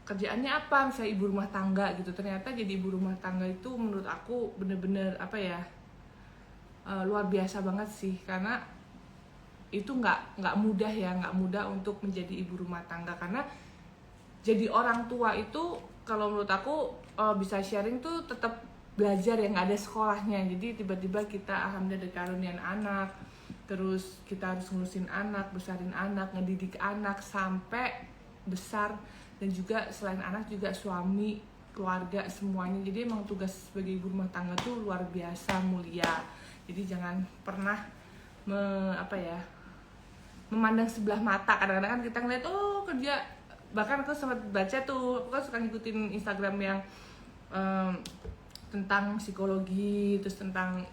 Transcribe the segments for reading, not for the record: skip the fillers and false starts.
kerjaannya apa, misalnya ibu rumah tangga gitu. Ternyata jadi ibu rumah tangga itu menurut aku bener-bener apa ya, luar biasa banget sih, karena itu nggak mudah ya, nggak mudah untuk menjadi ibu rumah tangga. Karena jadi orang tua itu kalau menurut aku bisa sharing tuh tetap belajar ya, nggak ada sekolahnya. Jadi tiba-tiba kita alhamdulillah dikaruniain anak, terus kita harus ngurusin anak, besarin anak, ngedidik anak sampai besar, dan juga selain anak juga suami, keluarga, semuanya. Jadi emang tugas sebagai ibu rumah tangga tuh luar biasa mulia. Jadi jangan pernah memandang sebelah mata. Kadang-kadang kan kita ngeliat kerja, bahkan aku sempat baca tuh, aku kan suka ngikutin Instagram yang tentang psikologi, terus tentang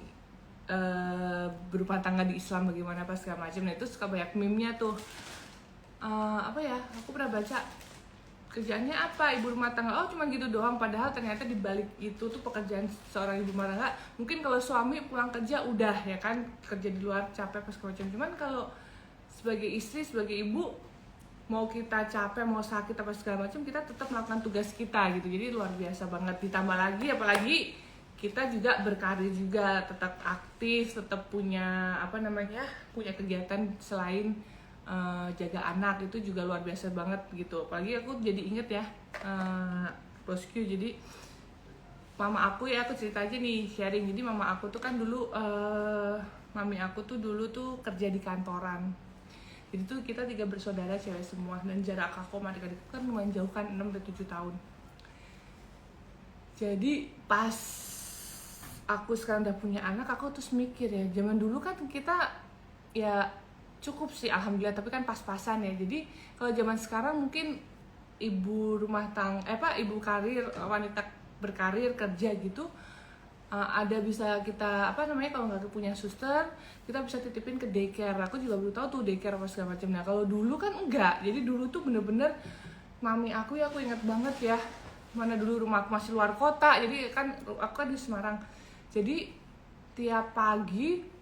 berumah tangga di Islam bagaimana apa segala macam. Nah itu suka banyak meme-nya tuh. Aku pernah baca kerjaannya apa ibu rumah tangga, cuma gitu doang. Padahal ternyata di balik itu tuh pekerjaan seorang ibu rumah tangga, mungkin kalau suami pulang kerja udah ya kan, kerja di luar capek pas macam. Cuman kalau sebagai istri, sebagai ibu, mau kita capek, mau sakit apa segala macam, kita tetap melakukan tugas kita gitu. Jadi luar biasa banget. Ditambah lagi apalagi kita juga berkarir juga, tetap aktif, tetap punya punya kegiatan selain jaga anak. Itu juga luar biasa banget gitu. Apalagi aku jadi inget ya, bosku, jadi mama aku ya, aku cerita aja nih, sharing. Jadi mama aku tuh kan dulu mami aku tuh dulu tuh kerja di kantoran. Jadi tuh kita 3 bersaudara cewek semua, dan jarak aku sama adik-adik kan lumayan jauh kan, 6-7 tahun. Jadi pas aku sekarang udah punya anak, aku terus mikir ya, zaman dulu kan kita ya cukup sih alhamdulillah, tapi kan pas-pasan ya. Jadi kalau zaman sekarang mungkin ibu rumah tangga ibu karir, wanita berkarir kerja gitu, ada bisa kita kalau nggak punya suster, kita bisa titipin ke daycare. Aku juga baru tahu tuh daycare apa segala macam. Nah kalau dulu kan enggak. Jadi dulu tuh bener-bener mami aku ya, aku ingat banget ya, mana dulu rumah aku masih luar kota, jadi kan aku kan di Semarang. Jadi tiap pagi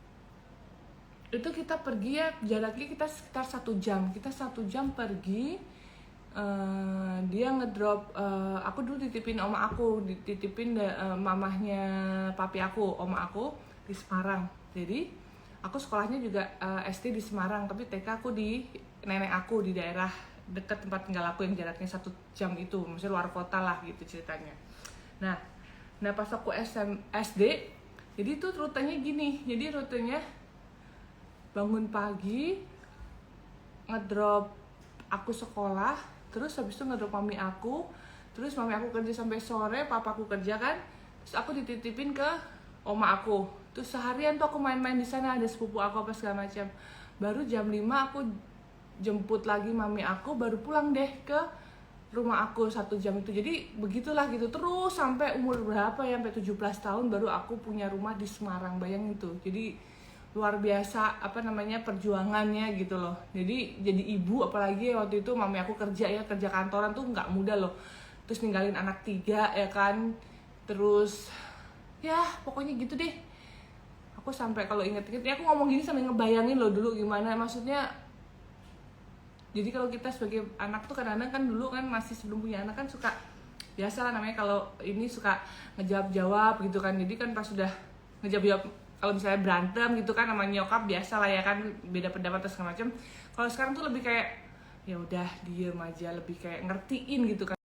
itu kita pergi ya, jaraknya kita sekitar 1 jam. Kita 1 jam pergi, dia ngedrop, aku dulu dititipin oma aku, dititipin mamahnya papi aku, oma aku di Semarang. Jadi aku sekolahnya juga SD di Semarang, tapi TK aku di nenek aku di daerah dekat tempat tinggal aku yang jaraknya 1 jam itu, maksudnya luar kota lah gitu ceritanya. Nah pas aku SD, jadi tuh rutenya gini. Jadi rutenya bangun pagi, ngedrop aku sekolah, terus habis itu ngedrop mami aku, terus mami aku kerja sampai sore, papa aku kerja kan, terus aku dititipin ke oma aku. Terus seharian tuh aku main-main di sana, ada sepupu aku apa segala macam. Baru jam 5 aku jemput lagi mami aku, baru pulang deh ke rumah aku 1 jam itu. Jadi begitulah gitu terus sampai umur berapa ya, sampai 17 tahun baru aku punya rumah di Semarang. Bayangin tuh. Jadi luar biasa perjuangannya gitu loh. Jadi ibu, apalagi waktu itu mami aku kerja kantoran tuh nggak mudah loh. Terus ninggalin anak 3 ya kan. Terus ya pokoknya gitu deh. Aku sampai kalau inget-inget ya, aku ngomong gini sampai ngebayangin loh dulu gimana, maksudnya. Jadi kalau kita sebagai anak tuh kadang-kadang kan dulu kan masih sebelum punya anak kan suka biasa lah namanya, kalau ini suka ngejawab-jawab gitu kan. Jadi kan pas sudah ngejawab-jawab, kalau misalnya berantem gitu kan sama nyokap, biasa lah ya kan, beda pendapat atau segala macam. Kalau sekarang tuh lebih kayak ya udah diem aja, lebih kayak ngertiin gitu kan.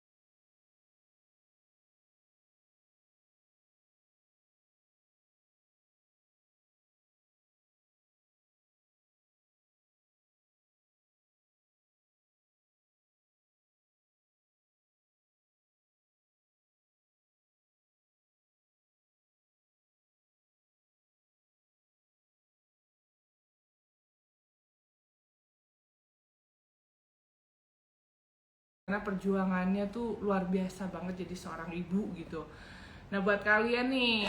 Karena perjuangannya tuh luar biasa banget jadi seorang ibu gitu. Nah buat kalian nih,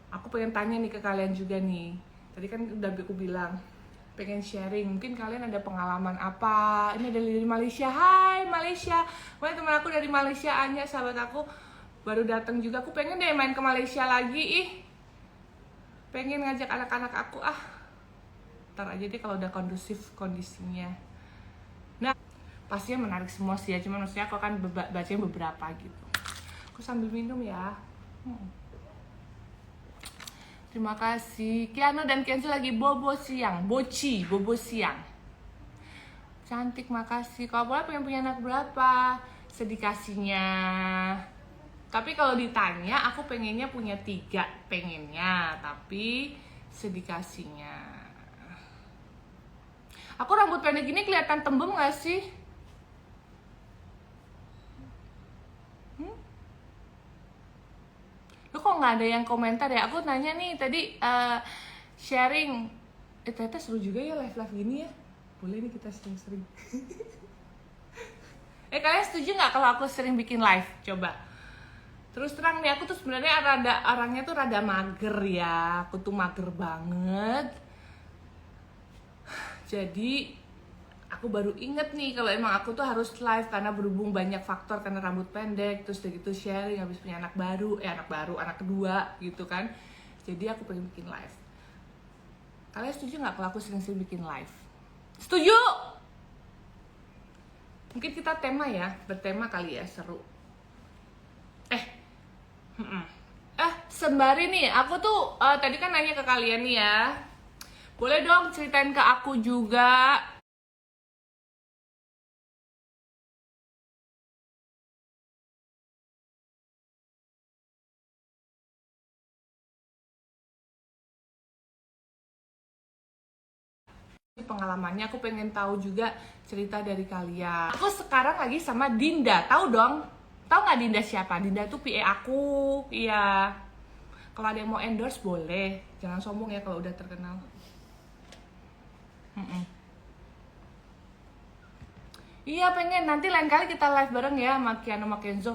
aku pengen tanya nih ke kalian juga nih. Tadi kan udah aku bilang pengen sharing, mungkin kalian ada pengalaman apa. Ini dari Malaysia. Hai Malaysia. Pokoknya teman aku dari Malaysia, Anya, sahabat aku baru datang juga. Aku pengen deh main ke Malaysia lagi. Pengen ngajak anak-anak aku. Ntar aja deh kalau udah kondusif kondisinya. pastinya menarik semua sih ya, cuman maksudnya aku akan bacanya beberapa gitu. Aku sambil minum ya. Terima kasih. Kiano dan Kenzo lagi bobo siang, bobo siang. Cantik, makasih. Kalau boleh pengen punya anak berapa? Sedikasinya. Tapi kalau ditanya, aku pengennya punya 3, pengennya. Tapi sedikasinya. Aku rambut pendek gini kelihatan tembem gak sih? Lu kok nggak ada yang komentar ya? Aku nanya nih tadi sharing. Ternyata seru juga ya live gini ya. Boleh nih kita sering-sering. Kalian setuju nggak kalau aku sering bikin live? Coba. Terus terang nih, aku tuh sebenarnya orangnya tuh rada mager ya. Aku tuh mager banget. Jadi aku baru inget nih kalau emang aku tuh harus live karena berhubung banyak faktor, karena rambut pendek, terus udah gitu sharing habis punya anak kedua gitu kan. Jadi aku pengen bikin live. Kalian setuju nggak kalau aku sering-sering bikin live? Setuju? Mungkin kita bertema kali ya, seru. Sembari nih, aku tuh tadi kan nanya ke kalian nih ya. Boleh dong ceritain ke aku juga. Pengalamannya, aku pengen tahu juga cerita dari kalian. Aku sekarang lagi sama Dinda, tahu dong? Tahu nggak Dinda siapa? Dinda tuh PA aku, iya. Kalau ada yang mau endorse boleh, jangan sombong ya kalau udah terkenal. Iya pengen, nanti lain kali kita live bareng ya sama Kiano sama Kenzo.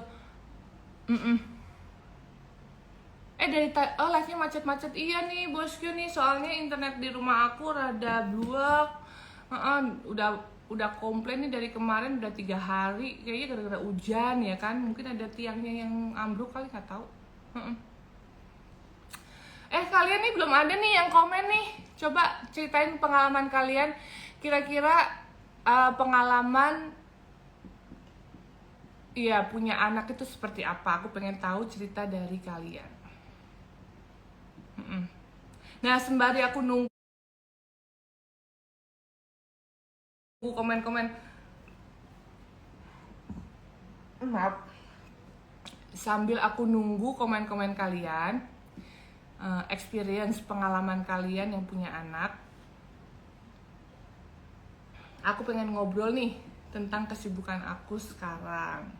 Live-nya macet-macet. Iya nih bosku nih, soalnya internet di rumah aku rada bluak. Udah komplain nih dari kemarin, udah 3 hari kayaknya gara-gara hujan ya kan. Mungkin ada tiangnya yang ambruk kali, nggak tahu. Kalian nih belum ada nih yang komen nih. Coba ceritain pengalaman kalian. Kira-kira pengalaman punya anak itu seperti apa? Aku pengen tahu cerita dari kalian. Nah, sembari aku nunggu komen-komen, maaf, sambil aku nunggu komen-komen kalian, experience pengalaman kalian yang punya anak, aku pengen ngobrol nih tentang kesibukan aku sekarang.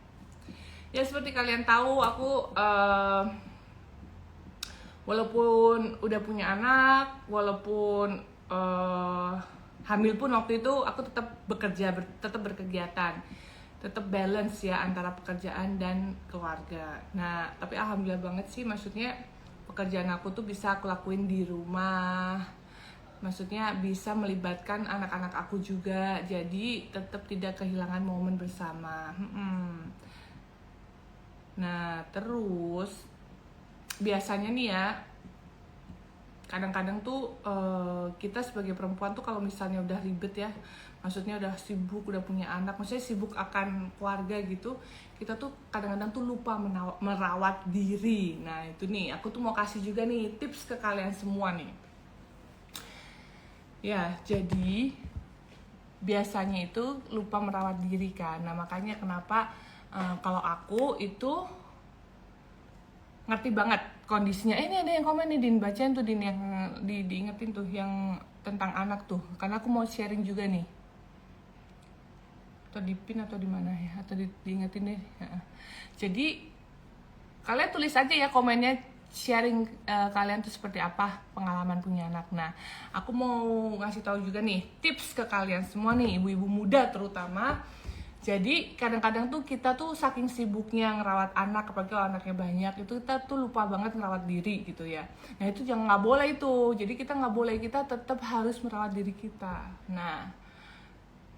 Ya seperti kalian tahu, aku walaupun udah punya anak, walaupun hamil pun waktu itu aku tetap bekerja, tetap berkegiatan, tetap balance ya antara pekerjaan dan keluarga. Nah, tapi alhamdulillah banget sih, maksudnya pekerjaan aku tuh bisa aku lakuin di rumah. Maksudnya bisa melibatkan anak-anak aku juga, jadi tetap tidak kehilangan momen bersama. Nah, terus biasanya nih ya, kadang-kadang tuh kita sebagai perempuan tuh kalau misalnya udah ribet ya, maksudnya udah sibuk, udah punya anak, maksudnya sibuk akan keluarga gitu, kita tuh kadang-kadang tuh lupa merawat diri. Nah itu nih, aku tuh mau kasih juga nih tips ke kalian semua nih. Ya, jadi biasanya itu lupa merawat diri kan. Nah makanya kenapa kalau aku itu ngerti banget kondisinya. Ini ada yang komen nih Din, bacain tuh Din, yang diingetin tuh yang tentang anak tuh, karena aku mau sharing juga nih. Atau di pin atau di mana ya, atau diingetin deh. Jadi kalian tulis aja ya komennya, sharing kalian tuh seperti apa pengalaman punya anak. Nah, aku mau ngasih tahu juga nih tips ke kalian semua nih, ibu-ibu muda terutama. Jadi kadang-kadang tuh kita tuh saking sibuknya ngerawat anak, apalagi kalau anaknya banyak, itu kita tuh lupa banget ngerawat diri gitu ya. Nah itu jangan, nggak boleh itu. Jadi kita nggak boleh, kita tetap harus merawat diri kita. Nah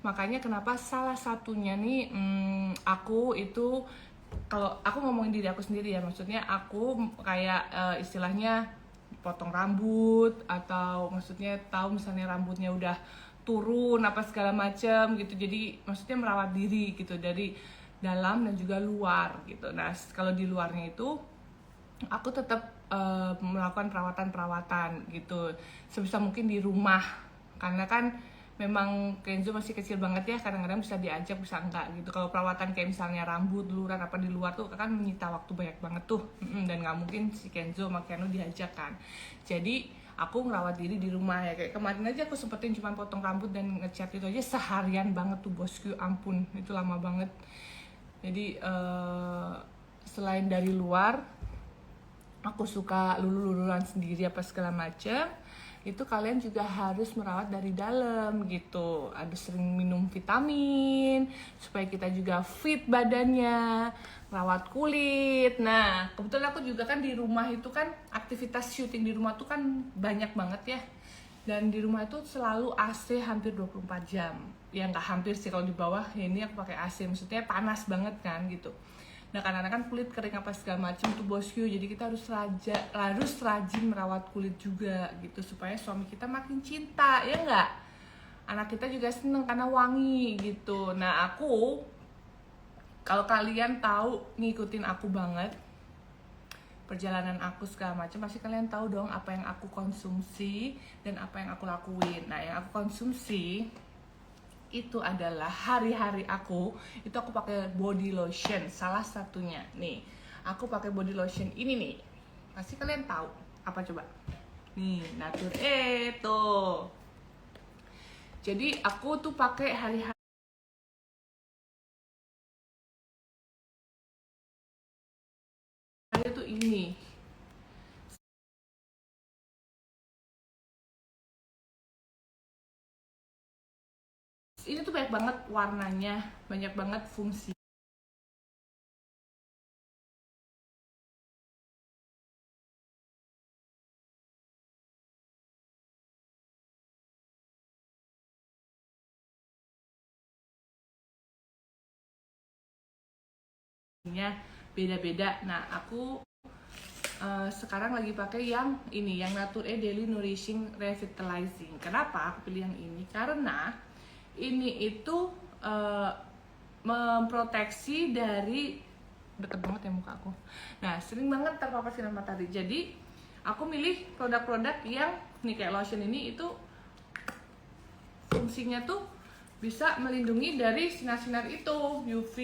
makanya kenapa salah satunya nih aku itu, kalau aku ngomongin diri aku sendiri ya, maksudnya aku kayak istilahnya potong rambut, atau maksudnya tahu misalnya rambutnya udah turun apa segala macam gitu. Jadi maksudnya merawat diri gitu dari dalam dan juga luar gitu. Nah kalau di luarnya itu aku tetap melakukan perawatan gitu sebisa mungkin di rumah, karena kan memang Kenzo masih kecil banget ya, kadang-kadang bisa diajak bisa enggak gitu. Kalau perawatan kayak misalnya rambut, luran apa di luar tuh kan menyita waktu banyak banget tuh, dan nggak mungkin si Kenzo sama Keanu diajak kan. Jadi aku ngerawat diri di rumah ya, kayak kemarin aja aku sempetin cuma potong rambut dan ngecat itu aja seharian banget tuh bosku, ampun itu lama banget. Jadi selain dari luar aku suka luluran sendiri apa segala macam, itu kalian juga harus merawat dari dalam gitu. Harus sering minum vitamin supaya kita juga fit badannya, merawat kulit. Nah kebetulan aku juga kan di rumah itu kan aktivitas syuting di rumah tuh kan banyak banget ya, dan di rumah itu selalu AC hampir 24 jam. Ya nggak hampir sih, kalau di bawah ya ini aku pakai AC, maksudnya panas banget kan gitu. Nah kadang-kadang kan kulit kering apa segala macam tuh bosku, jadi kita harus rajin merawat kulit juga gitu supaya suami kita makin cinta, ya nggak? Anak kita juga seneng karena wangi gitu. Nah aku, kalau kalian tahu ngikutin aku banget perjalanan aku segala macam, pasti kalian tahu dong apa yang aku konsumsi dan apa yang aku lakuin. Nah yang aku konsumsi itu adalah hari-hari aku itu aku pakai body lotion, salah satunya nih aku pakai body lotion ini nih, pasti kalian tahu apa coba nih, Natur tuh. Jadi aku tuh pakai hari-hari tuh ini tuh banyak banget warnanya, banyak banget fungsi. Beda-beda. Nah aku sekarang lagi pakai yang ini, yang Natur Daily Nourishing Revitalizing. Kenapa aku pilih yang ini? Karena ini itu memproteksi dari, deket banget ya muka aku. Nah sering banget terpapar sinar matahari. Jadi aku milih produk-produk yang nih kayak lotion ini, itu fungsinya tuh bisa melindungi dari sinar-sinar itu, UV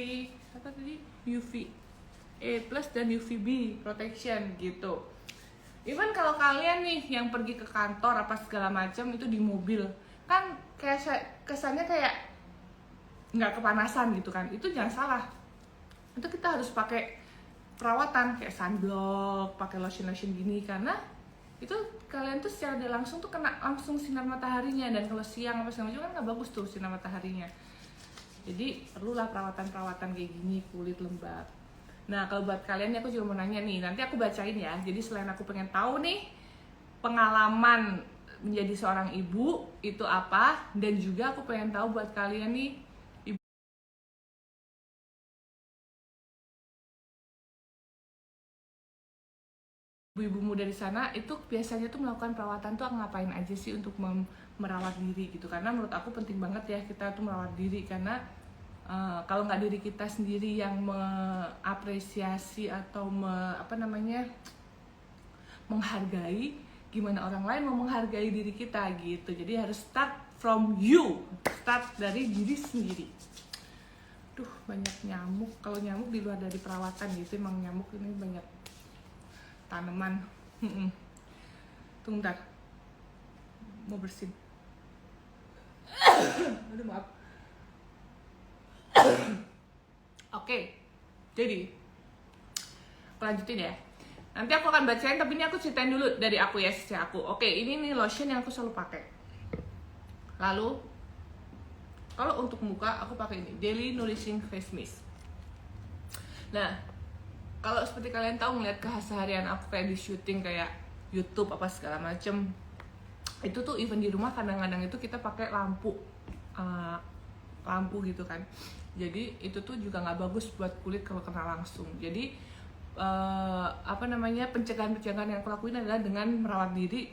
apa tadi, UVA plus dan UVB protection gitu. Even kalau kalian nih yang pergi ke kantor apa segala macam itu di mobil kan kayak kesannya kayak nggak kepanasan gitu kan, itu jangan salah. Itu kita harus pakai perawatan kayak sunblock, pakai lotion gini, karena itu kalian tuh secara tidak langsung tuh kena langsung sinar mataharinya, dan kalau siang apa segala macam kan nggak bagus tuh sinar mataharinya. Jadi perlulah perawatan kayak gini, kulit lembab. Nah kalau buat kalian nih aku juga mau nanya nih, nanti aku bacain ya. Jadi selain aku pengen tahu nih pengalaman menjadi seorang ibu itu apa, dan juga aku pengen tahu buat kalian nih ibu-ibu muda di sana itu biasanya tuh melakukan perawatan tuh ngapain aja sih untuk merawat diri gitu. Karena menurut aku penting banget ya kita tuh merawat diri, karena kalau nggak diri kita sendiri yang mengapresiasi atau menghargai, gimana orang lain mau menghargai diri kita gitu. Jadi harus start from you, start dari diri sendiri. Duh banyak nyamuk, kalau nyamuk di luar dari perawatan gitu, emang nyamuk ini banyak tanaman. Tunggu bentar, mau bersin. Aduh maaf. Oke, jadi aku lanjutin ya. Nanti aku akan bacain, tapi ini aku ceritain dulu dari aku ya, sisi aku. Oke, ini nih lotion yang aku selalu pakai. Lalu kalau untuk muka aku pakai ini Daily Nourishing Face Mist. Nah kalau seperti kalian tahu ngeliat keseharian aku kayak di syuting kayak YouTube apa segala macem, itu tuh even di rumah kadang-kadang itu kita pakai lampu gitu kan. Jadi itu tuh juga nggak bagus buat kulit kalau kena langsung. Jadi pencegahan yang aku lakuin adalah dengan merawat diri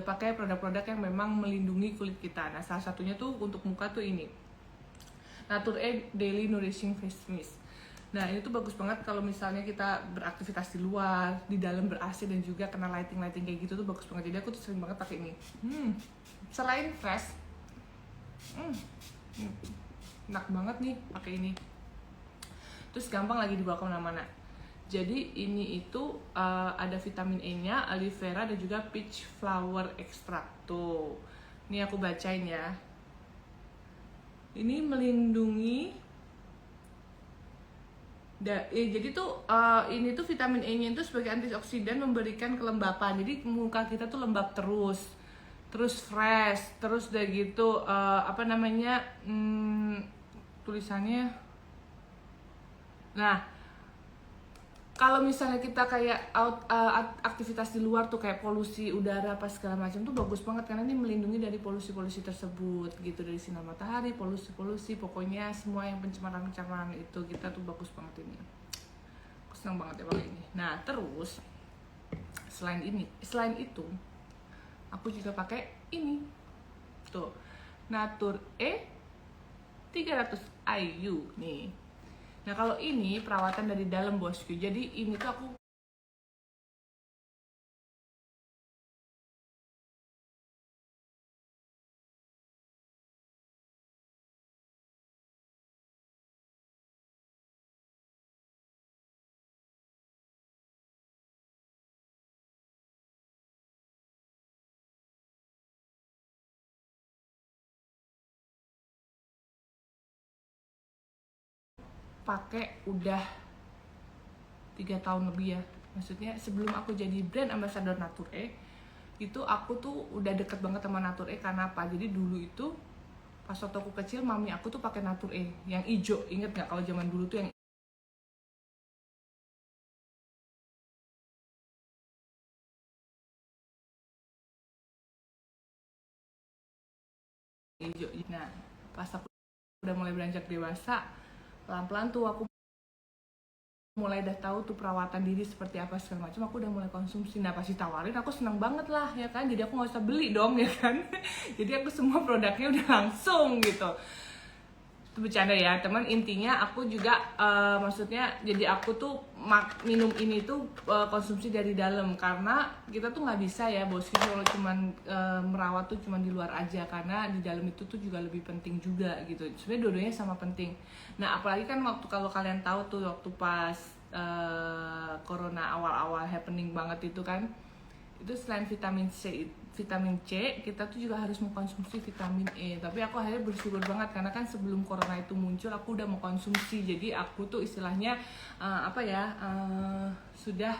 pakai produk-produk yang memang melindungi kulit kita. Nah, salah satunya tuh untuk muka tuh ini, Nature Daily Nourishing Face Mist. Nah, ini tuh bagus banget kalau misalnya kita beraktivitas di luar, di dalam ber-AC dan juga kena lighting kayak gitu tuh bagus banget. Jadi aku tuh sering banget pakai ini. Selain fresh, enak banget nih pakai ini. Terus gampang lagi dibawa kemana-mana. Jadi ini itu ada vitamin E-nya, aloe vera dan juga peach flower extract tuh. Ini aku bacain ya. Ini melindungi. Jadi tuh ini tuh vitamin E-nya itu sebagai antioksidan memberikan kelembapan. Jadi muka kita tuh lembab terus fresh, terus udah gitu tulisannya. Nah, kalau misalnya kita kayak aktivitas di luar tuh kayak polusi udara apa segala macam tuh bagus banget karena ini melindungi dari polusi-polusi tersebut gitu, dari sinar matahari, polusi-polusi, pokoknya semua yang pencemaran-pencemaran itu kita tuh bagus banget ini. Aku senang banget ya pakai ini. Nah, terus selain itu aku juga pakai ini. Tuh. Nature 300 IU nih. Nah, kalau ini perawatan dari dalam bosku. Jadi ini tuh aku pakai udah 3 tahun lebih ya. Maksudnya sebelum aku jadi brand ambassador Nature itu aku tuh udah deket banget sama Nature karena apa? Jadi dulu itu pas waktu aku kecil mami aku tuh pakai Nature yang hijau. Inget nggak kalau zaman dulu tuh yang hijau. Nah, pas aku udah mulai beranjak dewasa, pelan-pelan tuh aku mulai udah tahu tuh perawatan diri seperti apa segala macam, aku udah mulai konsumsi. Nah, pas ditawarin aku seneng banget lah ya kan, jadi aku nggak usah beli dong ya kan. Jadi aku semua produknya udah langsung gitu. Itu bercanda ya teman, intinya aku juga maksudnya jadi aku tuh minum ini tuh konsumsi dari dalam, karena kita tuh nggak bisa ya bos kalau cuman merawat tuh cuman di luar aja, karena di dalam itu tuh juga lebih penting juga gitu. Sebenarnya dua-duanya sama penting. Nah, apalagi kan waktu kalau kalian tahu tuh waktu pas corona awal-awal happening banget itu kan, itu selain vitamin C kita tuh juga harus mengkonsumsi vitamin E. Tapi aku akhirnya bersyukur banget karena kan sebelum corona itu muncul aku udah mau konsumsi, jadi aku tuh istilahnya sudah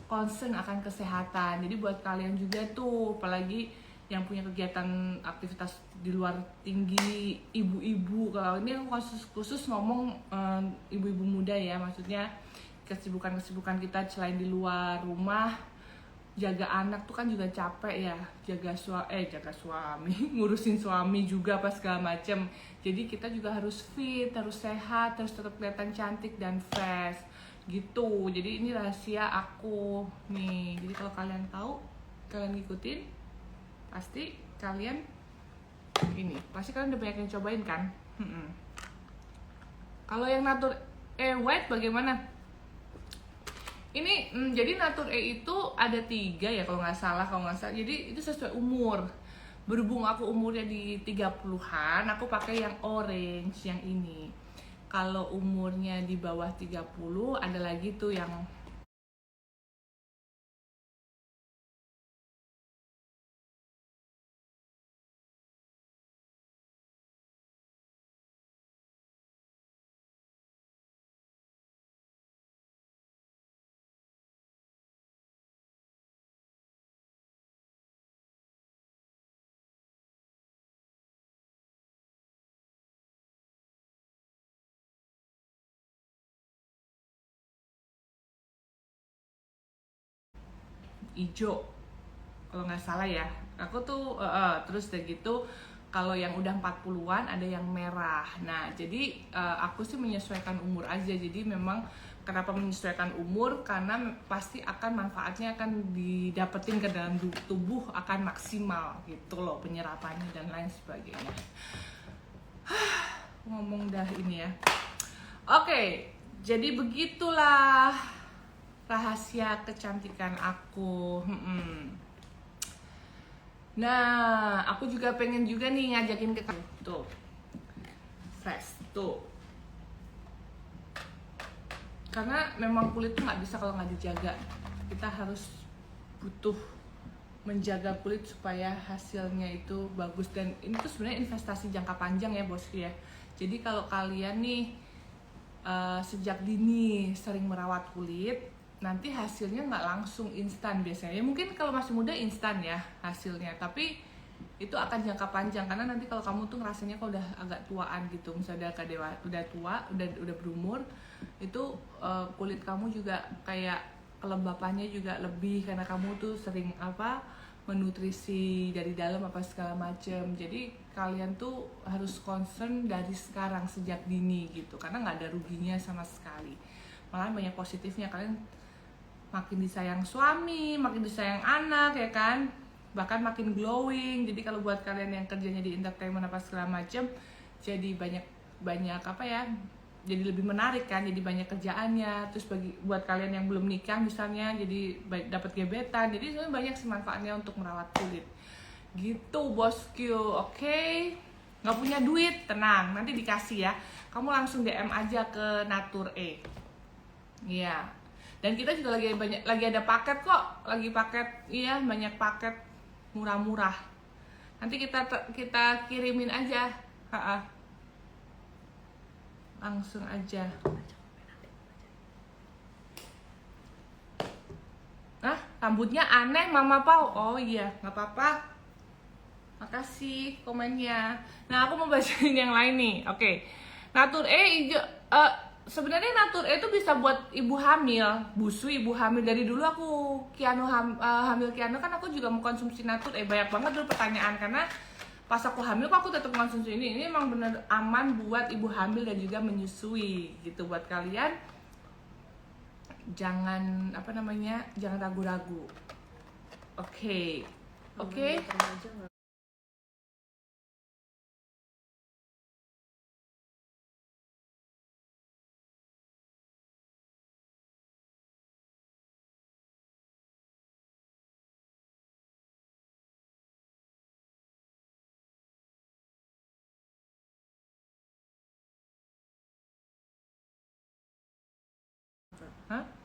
concern akan kesehatan. Jadi buat kalian juga tuh, apalagi yang punya kegiatan aktivitas di luar tinggi, ibu-ibu, kalau ini aku khusus ngomong ibu-ibu muda ya, maksudnya kesibukan kita selain di luar rumah, jaga anak tuh kan juga capek ya, jaga suami ngurusin suami juga pas segala macem. Jadi kita juga harus fit, harus sehat, harus tetap kelihatan cantik dan fresh gitu. Jadi ini rahasia aku nih, jadi kalau kalian tahu, kalian ngikutin, pasti kalian udah banyak yang cobain kan. Kalau yang Nature White bagaimana? Ini jadi Nature itu ada 3 ya kalau nggak salah. Jadi itu sesuai umur. Berhubung aku umurnya di 30-an, aku pakai yang orange yang ini. Kalau umurnya di bawah 30 ada lagi tuh yang hijau kalau nggak salah ya. Aku tuh terus udah gitu Kalau yang udah 40-an ada yang merah. Nah, jadi aku sih menyesuaikan umur aja. Jadi memang kenapa menyesuaikan umur? Karena pasti akan manfaatnya akan didapetin ke dalam tubuh akan maksimal gitu loh, penyerapannya dan lain sebagainya. Ngomong dah ini ya. Oke, jadi begitulah rahasia kecantikan aku. Nah, aku juga pengen juga nih ngajakin ke kamu tuh, fresh tuh, karena memang kulit tuh nggak bisa kalau nggak dijaga. Kita harus butuh menjaga kulit supaya hasilnya itu bagus, dan ini tuh sebenarnya investasi jangka panjang ya bosku ya. Jadi kalau kalian nih sejak dini sering merawat kulit, nanti hasilnya nggak langsung instan biasanya. Ya, mungkin kalau masih muda instan ya hasilnya, tapi itu akan jangka panjang, karena nanti kalau kamu tuh ngerasanya kalau udah agak tuaan gitu, misalnya udah tua, udah berumur, itu kulit kamu juga kayak kelembapannya juga lebih, karena kamu tuh sering menutrisi dari dalam segala macem. Jadi kalian tuh harus concern dari sekarang sejak dini gitu, karena nggak ada ruginya sama sekali, malah banyak positifnya. Kalian makin disayang suami, makin disayang anak ya kan, bahkan makin glowing. Jadi kalau buat kalian yang kerjanya di entertainment segala macem, jadi banyak jadi lebih menarik kan, jadi banyak kerjaannya. Terus buat kalian yang belum nikah misalnya, jadi dapat gebetan. Jadi sebenarnya banyak sih manfaatnya untuk merawat kulit gitu bosku. Oke, nggak punya duit, tenang, nanti dikasih ya. Kamu langsung DM aja ke Natur-E. Iya. Dan kita juga lagi ada paket kok, iya, banyak paket murah-murah. Nanti kita kirimin aja, langsung aja. Rambutnya aneh Mama Pau. Oh iya, nggak apa-apa. Makasih komennya. Nah, aku mau bacain yang lain nih. Oke. Natur-E sebenarnya Natur-E itu bisa buat ibu hamil, busu ibu hamil. Dari dulu aku hamil Kiano kan aku juga mengkonsumsi Natur-E. Banyak banget dulu pertanyaan, karena pas aku hamil kok aku tetap mengkonsumsi ini. Ini emang bener aman buat ibu hamil dan juga menyusui gitu. Buat kalian jangan jangan ragu-ragu. Oke.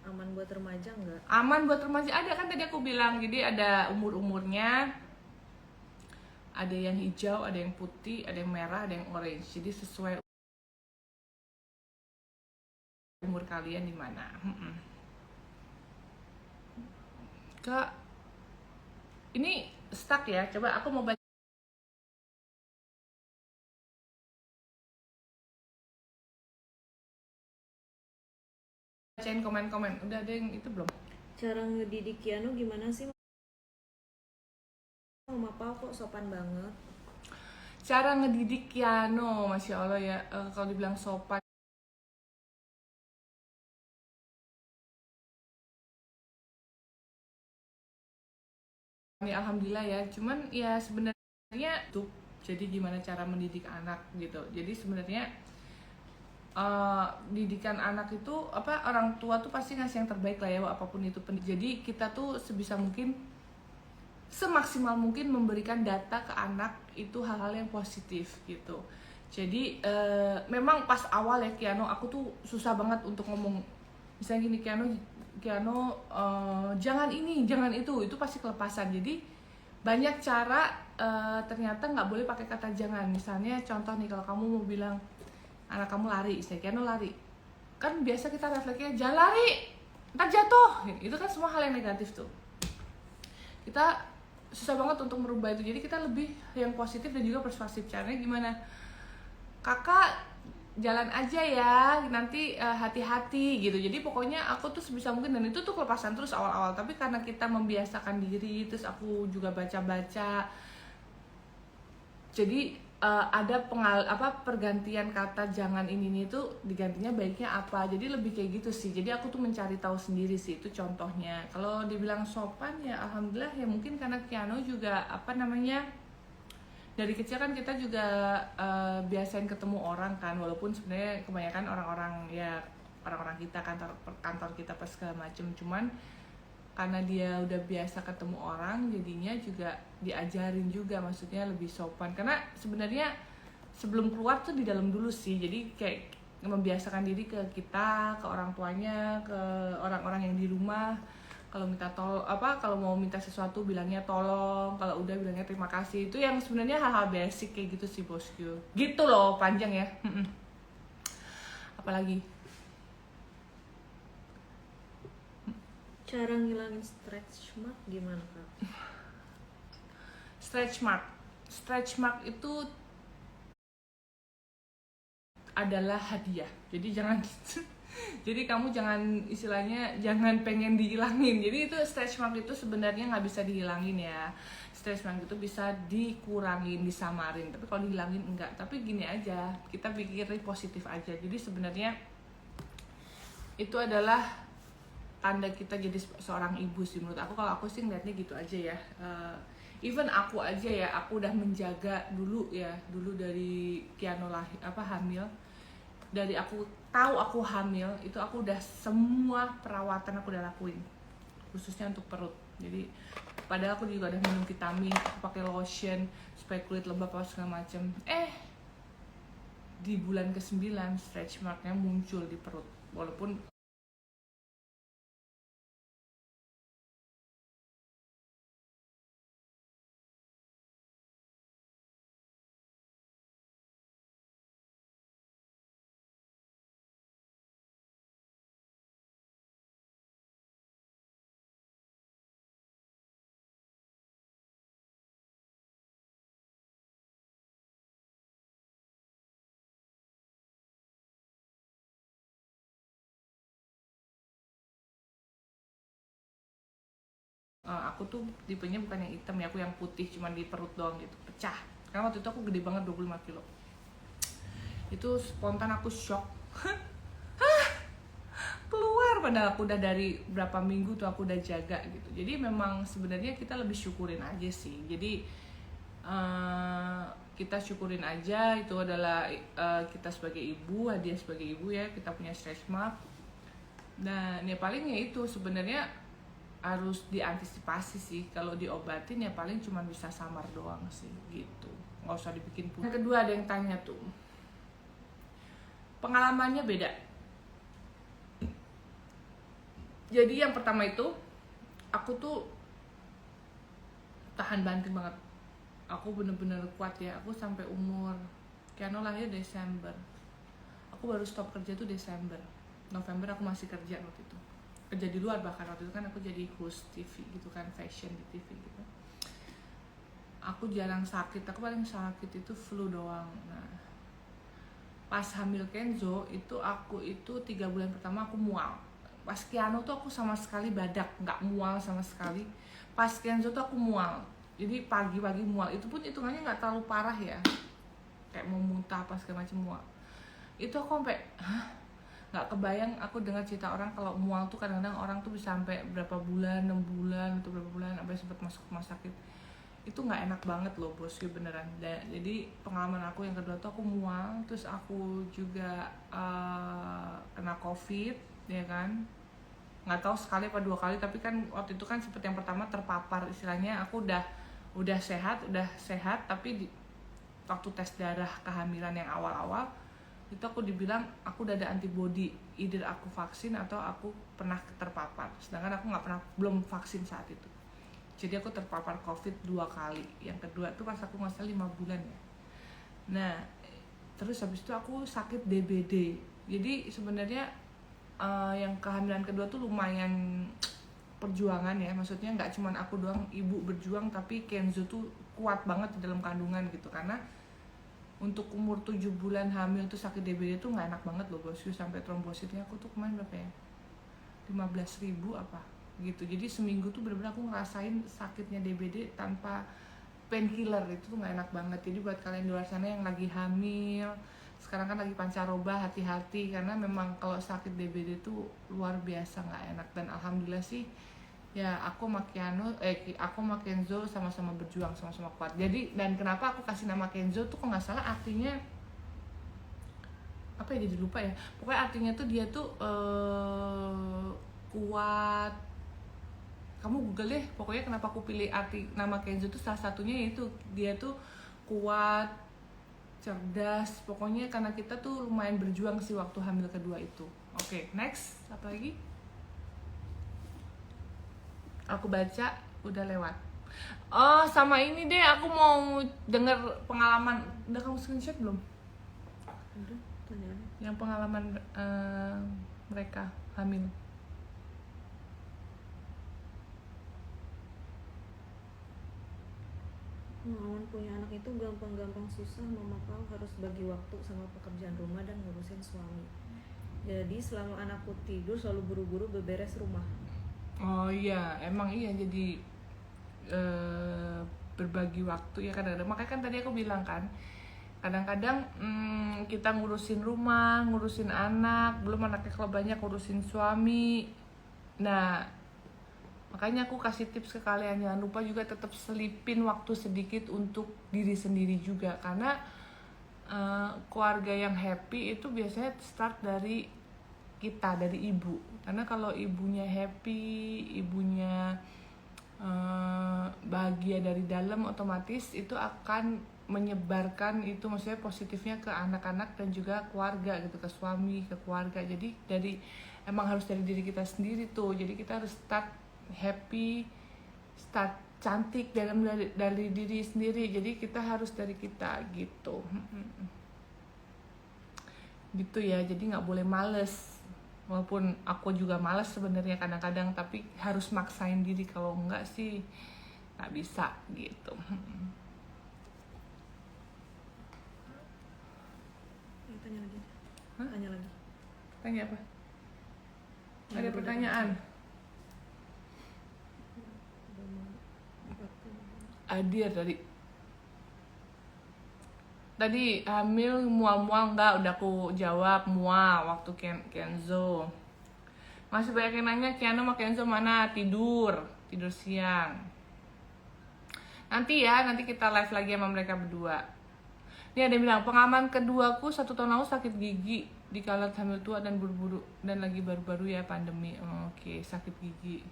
Aman buat remaja nggak? Aman buat remaja, ada kan tadi aku bilang. Jadi ada umur-umurnya, ada yang hijau, ada yang putih, ada yang merah, ada yang orange. Jadi sesuai umur kalian di mana. Kak, ini stuck ya, coba aku mau bacain komen-komen. Udah ada yang itu belum? Cara ngedidik Kiano gimana sih? Mama Pau kok sopan banget. Cara ngedidik Kiano, Masya Allah ya, kalau dibilang sopan, ya alhamdulillah ya. Cuman ya sebenarnya tuh, jadi gimana cara mendidik anak gitu. Jadi sebenarnya didikan anak itu orang tua tuh pasti ngasih yang terbaik lah ya, apapun itu. Jadi kita tuh sebisa mungkin, semaksimal mungkin memberikan data ke anak itu hal-hal yang positif gitu. Jadi memang pas awal ya Kiano, aku tuh susah banget untuk ngomong misalnya gini, Kiano jangan ini, jangan itu pasti kelepasan. Jadi banyak cara, ternyata nggak boleh pakai kata jangan. Misalnya contoh nih, kalau kamu mau bilang anak kamu lari, Kiano lari, kan biasa kita refleksnya jangan lari, ntar jatuh. Itu kan semua hal yang negatif tuh. Kita susah banget untuk merubah itu. Jadi kita lebih yang positif dan juga persuasif. Caranya gimana? Kakak jalan aja ya, nanti hati-hati gitu. Jadi pokoknya aku tuh sebisa mungkin, dan itu tuh kelepasan terus awal-awal. Tapi karena kita membiasakan diri, terus aku juga baca-baca Jadi ada pergantian kata jangan ini tuh digantinya baiknya apa. Jadi lebih kayak gitu sih. Jadi aku tuh mencari tahu sendiri sih, itu contohnya. Kalau dibilang sopan ya alhamdulillah ya, mungkin karena Kiano juga dari kecil kan kita juga biasain ketemu orang kan, walaupun sebenarnya kebanyakan orang-orang kita, kantor kita pas segala macem, cuman karena dia udah biasa ketemu orang jadinya juga diajarin juga, maksudnya lebih sopan. Karena sebenarnya sebelum keluar tuh di dalam dulu sih, jadi kayak membiasakan diri ke kita, ke orang tuanya, ke orang-orang yang di rumah. Kalau kalau mau minta sesuatu bilangnya tolong, kalau udah bilangnya terima kasih. Itu yang sebenarnya hal-hal basic kayak gitu sih bosku. Gitu loh, panjang ya. Apalagi Cara ngilangin stretch mark gimana kak? stretch mark itu adalah hadiah. Jadi jangan jadi kamu jangan, istilahnya jangan pengen dihilangin. Jadi itu stretch mark itu sebenarnya nggak bisa dihilangin ya. Stretch mark itu bisa dikurangin, disamarin. Tapi kalau dihilangin enggak. Tapi gini aja, kita pikirin positif aja. Jadi sebenarnya itu adalah tanda kita jadi seorang ibu sih menurut aku. Kalau aku sih ngeliatnya gitu aja ya. Even aku aja ya, aku udah menjaga dulu dari Kiano hamil. Dari aku tahu aku hamil itu aku udah semua perawatan aku udah lakuin, khususnya untuk perut. Jadi padahal aku juga udah minum vitamin, aku pakai lotion supaya kulit lembab apa segala macem. Di bulan ke-9 stretch marknya muncul di perut, walaupun aku tuh tipenya bukan yang hitam ya, aku yang putih, cuman di perut doang gitu, pecah. Karena waktu itu aku gede banget, 25 kilo. Itu spontan aku shock. Keluar, padahal aku udah dari berapa minggu tuh aku udah jaga gitu. Jadi memang sebenarnya kita lebih syukurin aja sih. Jadi kita syukurin aja, itu adalah kita sebagai ibu, hadiah sebagai ibu ya, kita punya stretch mark. Nah ya paling ya itu sebenarnya harus diantisipasi sih. Kalau diobatin ya paling cuma bisa samar doang sih gitu, nggak usah dibikin putih. Yang kedua ada yang tanya tuh, pengalamannya beda. Jadi yang pertama itu aku tuh tahan banting banget, aku bener-bener kuat ya. Aku sampai umur Kiano lahir Desember, aku baru stop kerja tuh Desember. November aku masih kerja waktu itu, kerja di luar. Bahkan waktu itu kan aku jadi host TV gitu kan, fashion di TV gitu. Aku jarang sakit, aku paling sakit itu flu doang. Nah pas hamil Kenzo itu aku itu 3 bulan pertama aku mual. Pas Kiano tuh aku sama sekali badak, nggak mual sama sekali. Pas Kenzo tuh aku mual, jadi pagi-pagi mual. Itu pun hitungannya nggak terlalu parah ya, kayak mau muntah pas segala macam mual. Itu aku sampai nggak kebayang. Aku dengar cerita orang kalau mual tuh kadang-kadang orang tuh bisa sampai berapa bulan, 6 bulan atau berapa bulan, sampai sempat masuk rumah sakit. Itu nggak enak banget loh bosku, beneran. Jadi pengalaman aku yang kedua tuh aku mual, terus aku juga kena COVID ya kan. Nggak tahu sekali apa 2 kali, tapi kan waktu itu kan seperti yang pertama terpapar, istilahnya aku udah sehat, tapi waktu tes darah kehamilan yang awal-awal itu aku dibilang aku udah ada antibody, either aku vaksin atau aku pernah terpapar. Sedangkan aku belum vaksin saat itu. Jadi aku terpapar COVID 2 kali. Yang kedua tuh pas aku nggak salah 5 bulan ya. Nah terus habis itu aku sakit DBD. Jadi sebenarnya yang kehamilan kedua tuh lumayan perjuangan ya. Maksudnya nggak cuma aku doang ibu berjuang, tapi Kenzo tuh kuat banget di dalam kandungan gitu. Karena untuk umur 7 bulan hamil tuh sakit DBD tuh nggak enak banget loh bosku. Sampai trombositnya aku tuh kemarin berapa ya, 15.000 apa gitu. Jadi seminggu tuh bener-bener aku ngerasain sakitnya DBD tanpa painkiller, itu tuh nggak enak banget. Jadi buat kalian di luar sana yang lagi hamil, sekarang kan lagi pancaroba, hati-hati karena memang kalau sakit DBD tuh luar biasa nggak enak. Dan alhamdulillah sih ya aku sama aku sama Kenzo sama-sama berjuang, sama-sama kuat. Jadi dan kenapa aku kasih nama Kenzo tuh kok nggak salah artinya apa ya, jadi lupa ya, pokoknya artinya tuh dia tuh kuat. Kamu google deh pokoknya kenapa aku pilih arti nama Kenzo tuh, salah satunya itu dia tuh kuat, cerdas, pokoknya karena kita tuh lumayan berjuang sih waktu hamil kedua itu. Oke, next, apa lagi? Aku baca udah lewat. Oh, sama ini deh, aku mau denger pengalaman. Udah kamu screenshot belum? Udah, tanya. Yang pengalaman mereka hamil. Pengalaman punya anak itu gampang-gampang susah. Mama kau harus bagi waktu sama pekerjaan rumah dan ngurusin suami. Jadi selama anakku tidur selalu buru-buru beberes rumah. Oh iya, emang iya, jadi berbagi waktu ya kadang-kadang. Makanya kan tadi aku bilang kan, kadang-kadang kita ngurusin rumah, ngurusin anak, belum anaknya kalau banyak ngurusin suami. Nah, makanya aku kasih tips ke kalian, jangan lupa juga tetap selipin waktu sedikit untuk diri sendiri juga, karena keluarga yang happy itu biasanya start dari kita, dari ibu. Karena kalau ibunya happy, ibunya bahagia dari dalam, otomatis itu akan menyebarkan itu, maksudnya positifnya ke anak-anak dan juga keluarga gitu, ke suami, ke keluarga. Jadi emang harus dari diri kita sendiri tuh. Jadi kita harus start happy, start cantik dari diri sendiri. Jadi kita harus dari kita gitu. Gitu ya, jadi nggak boleh males. Walaupun aku juga males sebenarnya kadang-kadang, tapi harus maksain diri, kalau enggak sih nggak bisa gitu. Tanya lagi. Hah? Tanya lagi. Tanya apa? Yang Ada udah pertanyaan? Hadir tadi hamil mual-mual enggak, udah aku jawab mual waktu Kenzo. Masih banyak yang nanya Kiano sama Kenzo mana, tidur siang. Nanti kita live lagi sama mereka berdua. Ini ada yang bilang pengalaman keduaku 1 tahun lalu sakit gigi di kala hamil tua dan buru-buru dan lagi baru-baru ya pandemi. Oke, sakit gigi.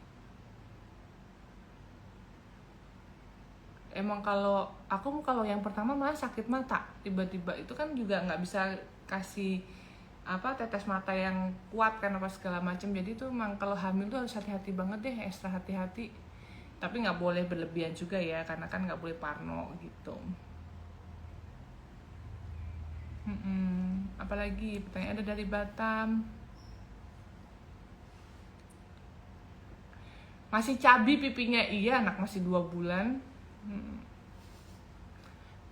Emang kalau yang pertama malah sakit mata tiba-tiba, itu kan juga nggak bisa kasih tetes mata yang kuat kan apa segala macam. Jadi tuh emang kalau hamil tuh harus hati-hati banget deh, ekstra hati-hati. Tapi nggak boleh berlebihan juga ya, karena kan nggak boleh parno gitu. Apalagi pertanyaan ada dari Batam. Masih cabi pipinya, iya, anak masih 2 bulan.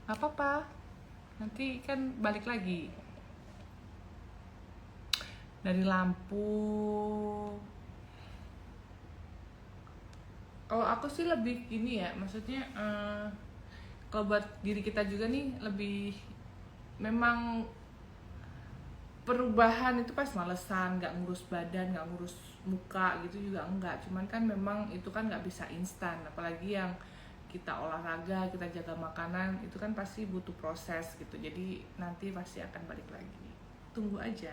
Gak apa-apa, nanti kan balik lagi. Dari lampu, kalau aku sih lebih gini ya, maksudnya kalau buat diri kita juga nih, lebih memang perubahan itu pas malesan, nggak ngurus badan, nggak ngurus muka gitu juga enggak. Cuman kan memang itu kan nggak bisa instan, apalagi yang kita olahraga, kita jaga makanan, itu kan pasti butuh proses gitu. Jadi nanti pasti akan balik lagi, tunggu aja.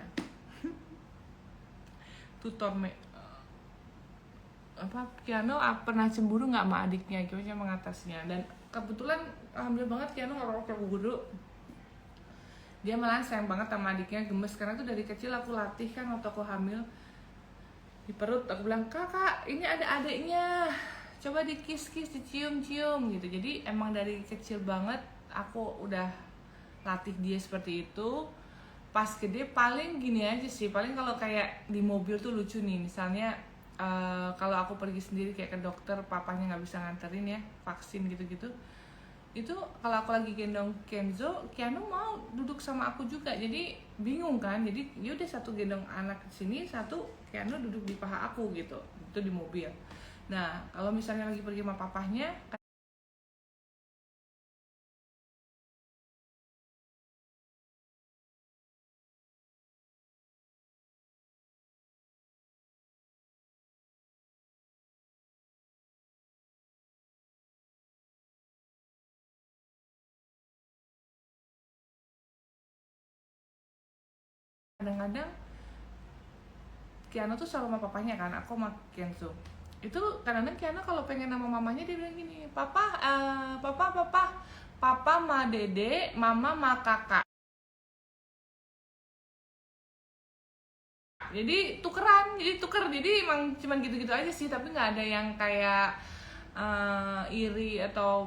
Tutor Kiano pernah cemburu nggak sama adiknya, gimana mengatasinya? Dan kebetulan alhamdulillah banget Kiano nggak cemburu. Dia malah sayang banget sama adiknya, gemes, karena tuh dari kecil aku latih kan waktu aku hamil di perut, aku bilang kakak ini ada adiknya, coba dikis-kis, dicium-cium gitu. Jadi emang dari kecil banget aku udah latih dia seperti itu. Pas gede paling gini aja sih, paling kalau kayak di mobil tuh lucu nih, misalnya kalau aku pergi sendiri kayak ke dokter, papanya nggak bisa nganterin ya, vaksin gitu-gitu, itu kalau aku lagi gendong Kenzo, Kiano mau duduk sama aku juga, jadi bingung kan. Jadi yaudah satu gendong anak di sini, satu Kiano duduk di paha aku gitu, itu di mobil. Nah kalau misalnya lagi pergi sama papahnya kadang-kadang Kiano tuh selalu sama papanya kan, aku sama Kenzo. Itu kadang-kadang Kiano kalau pengen sama mamanya dia bilang gini, papa ma dede, mama ma kakak. Jadi tuker, jadi emang cuman gitu-gitu aja sih, tapi nggak ada yang kayak iri atau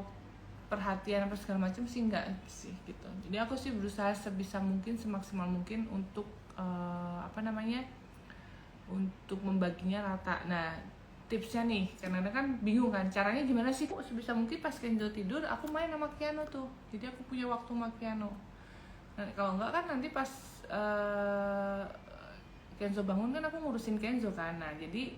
perhatian apa segala macam sih, nggak sih gitu. Jadi aku sih berusaha sebisa mungkin, semaksimal mungkin untuk untuk membaginya rata. Nah, tipsnya nih, karena kan bingung kan caranya gimana sih, kok sebisa mungkin pas Kenzo tidur aku main sama Kiano tuh, jadi aku punya waktu sama Kiano. Nah, kalau enggak kan nanti pas Kenzo bangun kan aku ngurusin Kenzo kan, nah jadi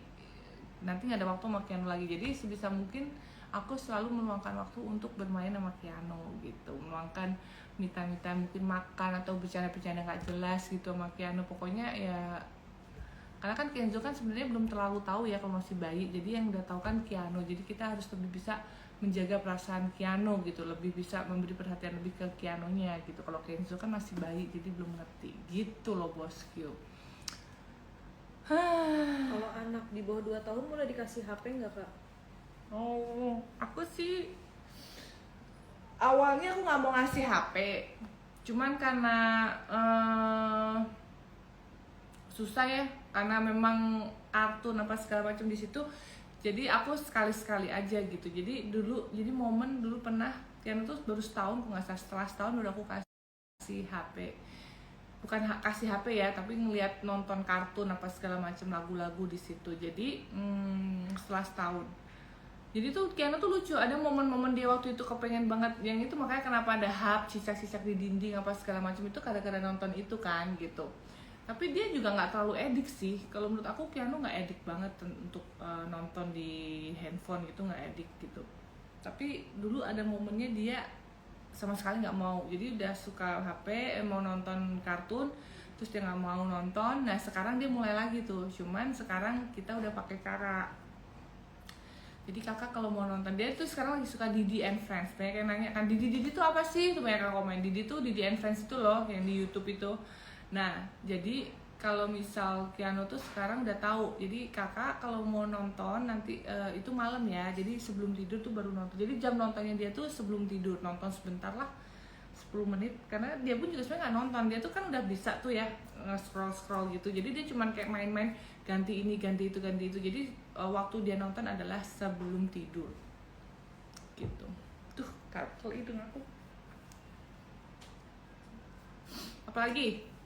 nanti nggak ada waktu sama Kiano lagi. Jadi sebisa mungkin aku selalu meluangkan waktu untuk bermain sama Kiano gitu, meluangkan mita mungkin makan atau bercanda-bercanda nggak jelas gitu sama Kiano. Pokoknya ya, karena kan Kenzo kan sebenarnya belum terlalu tahu ya kalau masih bayi, jadi yang udah tahu kan Kiano. Jadi kita harus lebih bisa menjaga perasaan Kiano gitu, lebih bisa memberi perhatian lebih ke Kianonya gitu. Kalau Kenzo kan masih bayi jadi belum ngerti gitu loh bosku. Kalau anak di bawah 2 tahun mulai dikasih HP nggak kak? Oh, aku sih awalnya aku nggak mau ngasih HP, cuman karena susah ya, karena memang kartun apa segala macam di situ. Jadi aku sekali-sekali aja gitu. Jadi momen dulu pernah Kiana tuh baru setahun, nggak salah, setelah setahun udah aku kasih HP. Bukan kasih HP ya, tapi ngelihat nonton kartun apa segala macam, lagu-lagu di situ. Jadi setelah setahun. Jadi tuh Kiana tuh lucu, ada momen-momen dia waktu itu kepengen banget yang itu, makanya kenapa ada hap, cicak-cicak di dinding apa segala macam itu kadang-kadang nonton itu kan gitu. Tapi dia juga nggak terlalu edik sih. Kalau menurut aku Kiano nggak edik banget untuk nonton di handphone gitu, nggak edik gitu. Tapi dulu ada momennya dia sama sekali nggak mau, jadi udah suka HP, mau nonton kartun terus dia nggak mau nonton. Nah sekarang dia mulai lagi tuh, cuman sekarang kita udah pakai cara. Jadi kakak kalau mau nonton, dia tuh sekarang lagi suka Didi and Friends. Banyak yang nanya kan, Didi tuh apa sih? Tuh banyak yang komen, Didi and Friends itu loh yang di YouTube itu. Nah jadi kalau misal Kiano tuh sekarang udah tahu, jadi kakak kalau mau nonton nanti itu malam ya, jadi sebelum tidur tuh baru nonton. Jadi jam nontonnya dia tuh sebelum tidur, nonton sebentar lah 10 menit, karena dia pun juga sebenarnya nggak nonton. Dia tuh kan udah bisa tuh ya scroll gitu, jadi dia cuman kayak main-main, ganti ini ganti itu ganti itu. Jadi waktu dia nonton adalah sebelum tidur gitu. Tuh kartel hidung aku. Apalagi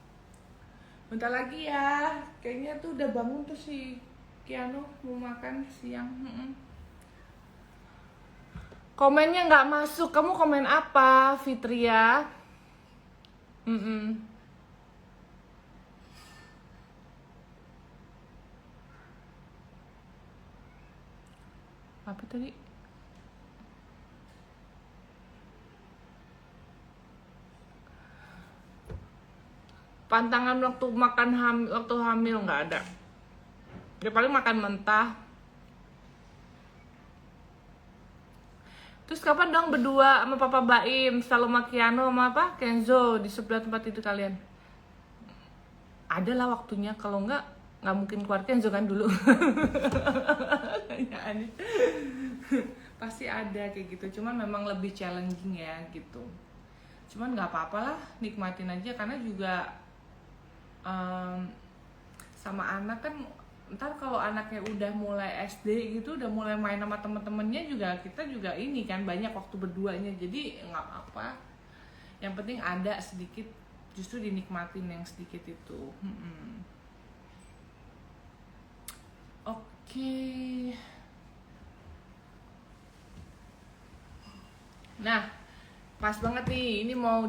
bentar lagi ya, kayaknya tuh udah bangun tuh si Kiano mau makan siang. Komennya nggak masuk, kamu komen apa Fitria? Apa tadi? Pantangan waktu makan waktu hamil nggak ada. Dia paling makan mentah. Terus kapan dong berdua sama Papa Baim, selalu sama Kiano sama apa? Kenzo di sebelah tempat itu kalian? Ada lah waktunya, kalau nggak mungkin keluar Kenzo kan dulu. Pasti ada kayak gitu, cuman memang lebih challenging ya gitu. Cuman nggak apa-apa lah, nikmatin aja, karena juga sama anak kan, ntar kalau anaknya udah mulai SD gitu, udah mulai main sama temen-temennya juga, kita juga ini kan banyak waktu berduanya, jadi nggak apa-apa. Yang penting ada sedikit, justru dinikmatin yang sedikit itu. Oke. Nah, pas banget nih, ini mau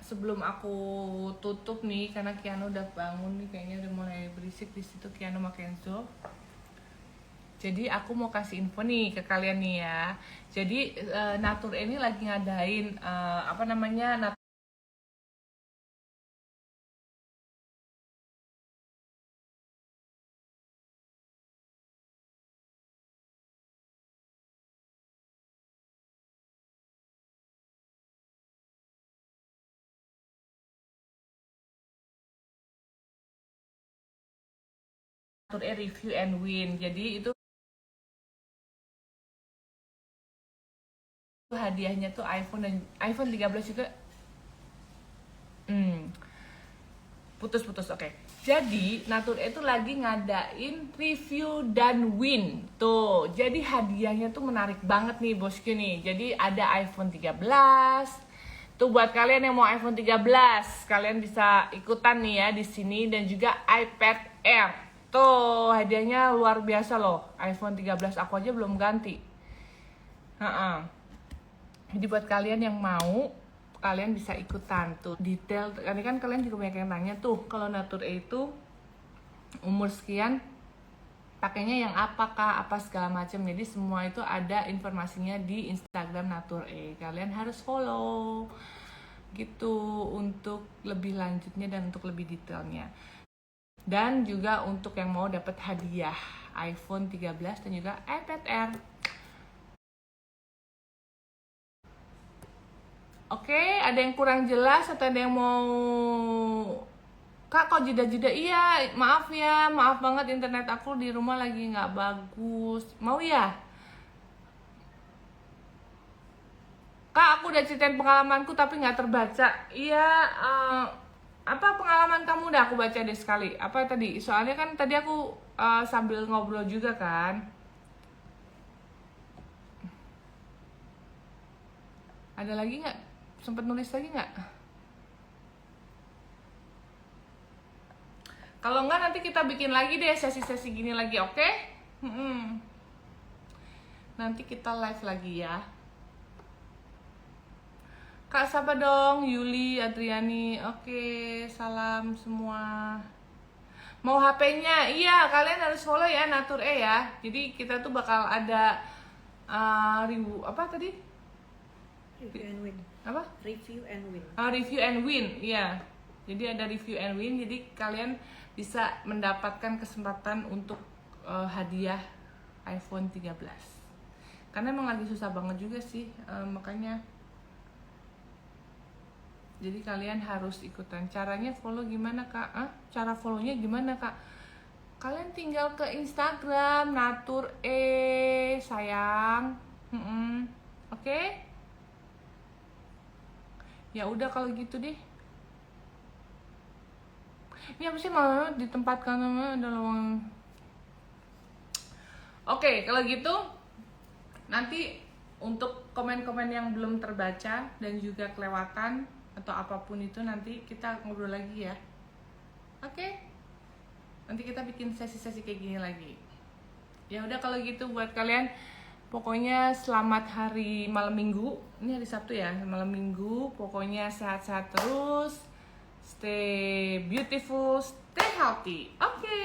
sebelum aku tutup nih, karena Kiano udah bangun nih, kayaknya udah mulai berisik di situ Kiano sama Kenzo. Jadi aku mau kasih info nih ke kalian nih ya. Jadi Natur ini lagi ngadain review and win. Jadi itu hadiahnya tuh iPhone dan iPhone 13 juga. Putus-putus, oke. Jadi Natur itu lagi ngadain review dan win. Tuh, jadi hadiahnya tuh menarik banget nih bosku nih. Jadi ada iPhone 13. Tuh buat kalian yang mau iPhone 13, kalian bisa ikutan nih ya di sini, dan juga iPad Air. Tuh, hadiahnya luar biasa loh. iPhone 13 aku aja belum ganti. Jadi buat kalian yang mau, kalian bisa ikutan tuh. Detail, karena kan kalian juga banyak yang nanya tuh, kalau Natur itu umur sekian pakainya yang apakah, apa segala macam. Jadi semua itu ada informasinya di Instagram Natur. Kalian harus follow gitu untuk lebih lanjutnya dan untuk lebih detailnya. Dan juga untuk yang mau dapat hadiah iPhone 13 dan juga iPad Air. Oke, ada yang kurang jelas atau ada yang mau Kak kok jeda-jeda? Iya, maaf ya, maaf banget internet aku di rumah lagi nggak bagus. Mau ya? Kak, aku udah ceritain pengalamanku tapi nggak terbaca. Iya, apa pengalaman kamu? Udah aku baca deh sekali. Apa tadi? Soalnya kan tadi aku sambil ngobrol juga kan. Ada lagi nggak? Sempet nulis lagi nggak? Kalau nggak nanti kita bikin lagi deh sesi-sesi gini lagi, oke? Nanti kita live lagi ya. Kak siapa dong? Yuli, Adriani. Oke, salam semua. Mau HP-nya? Iya, kalian harus follow ya Natur ya. Jadi kita tuh bakal ada apa tadi? Review and win. Apa? Review and win. Review and win, iya. Jadi ada review and win. Jadi kalian bisa mendapatkan kesempatan untuk hadiah iPhone 13. Karena emang lagi susah banget juga sih, makanya. Jadi kalian harus ikutan. Caranya follow gimana kak? Cara follownya gimana kak? Kalian tinggal ke Instagram Natur sayang. Oke? Ya udah kalau gitu deh. Ini apa sih malah ditempatkan ada lowong. Oke, kalau gitu nanti untuk komen-komen yang belum terbaca dan juga kelewatan atau apapun itu nanti kita ngobrol lagi ya. Oke? Nanti kita bikin sesi-sesi kayak gini lagi. Ya udah kalau gitu buat kalian, pokoknya selamat hari malam minggu. Ini hari Sabtu ya, malam minggu. Pokoknya sehat-sehat terus. Stay beautiful, stay healthy. Oke.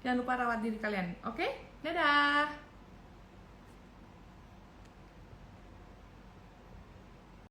Jangan lupa rawat diri kalian. Oke? Dadah.